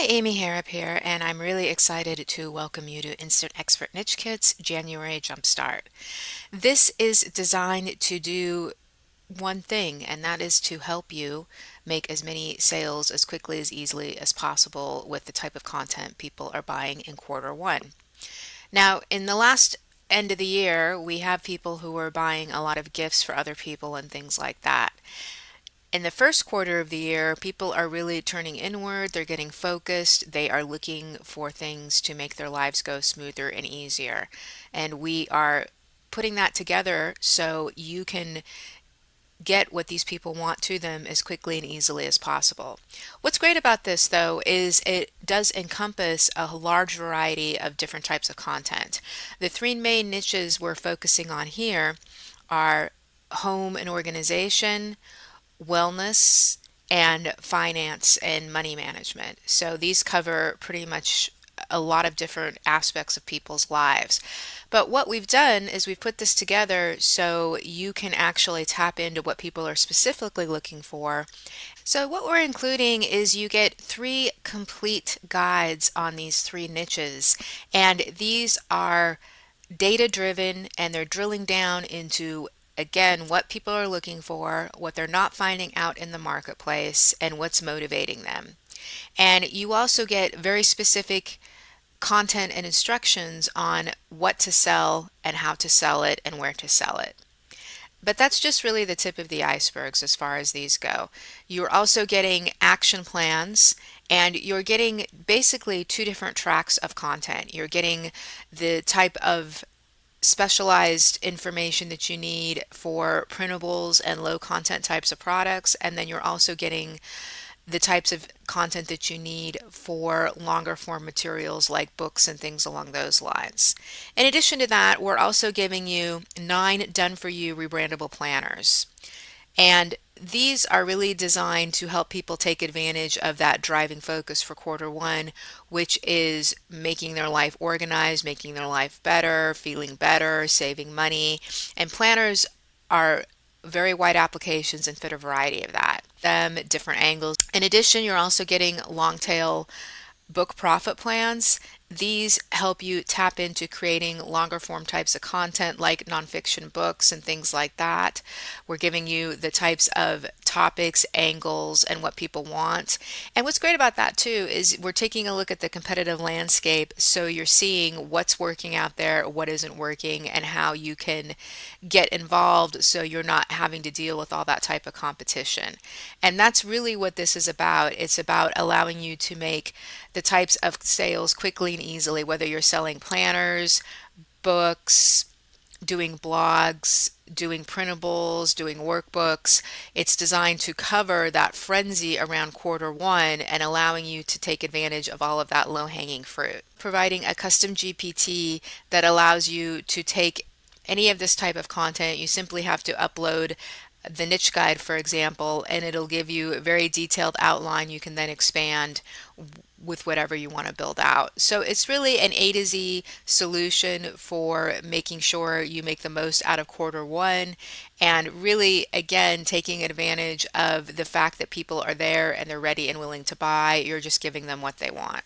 Amy Harrop here, and I'm really excited to welcome you to Instant Expert Niche Kit's January Jumpstart. This is designed to do one thing, and that is to help you make as many sales as quickly as easily as possible with the type of content people are buying in quarter one. Now, in the last end of the year, we have people who are buying a lot of gifts for other people and things like that. In the first quarter of the year, people are really turning inward, they're getting focused, they are looking for things to make their lives go smoother and easier. And we are putting that together so you can get what these people want to them as quickly and easily as possible. What's great about this, though, is it does encompass a large variety of different types of content. The three main niches we're focusing on here are home and organization, wellness, and finance and money management. So these cover pretty much a lot of different aspects of people's lives. But what we've done is we've put this together so you can actually tap into what people are specifically looking for. So what we're including is you get three complete guides on these three niches, and these are data driven and they're drilling down into again what people are looking for, what they're not finding out in the marketplace, and what's motivating them. And you also get very specific content and instructions on what to sell and how to sell it and where to sell it. But that's just really the tip of the icebergs as far as these go. You're also getting action plans, and you're getting basically two different tracks of content. You're getting the type of specialized information that you need for printables and low content types of products, and then you're also getting the types of content that you need for longer form materials like books and things along those lines. In addition to that, we're also giving you 9 done for you rebrandable planners. And these are really designed to help people take advantage of that driving focus for quarter one, which is making their life organized, making their life better, feeling better, saving money. And planners are very wide applications and fit a variety of that. Them different angles. In addition, you're also getting long tail book profit plans. These help you tap into creating longer form types of content like nonfiction books and things like that. We're giving you the types of topics, angles, and what people want. And what's great about that too is we're taking a look at the competitive landscape, so you're seeing what's working out there, what isn't working, and how you can get involved so you're not having to deal with all that type of competition. And that's really what this is about. It's about allowing you to make the types of sales quickly and easily, whether you're selling planners, books, doing blogs, doing printables, doing workbooks. It's designed to cover that frenzy around quarter one and allowing you to take advantage of all of that low-hanging fruit. Providing a custom GPT that allows you to take any of this type of content. You simply have to upload the niche guide, for example, and it'll give you a very detailed outline. You can then expand with whatever you want to build out. So it's really an A to Z solution for making sure you make the most out of quarter one, and really, again, taking advantage of the fact that people are there and they're ready and willing to buy. You're just giving them what they want.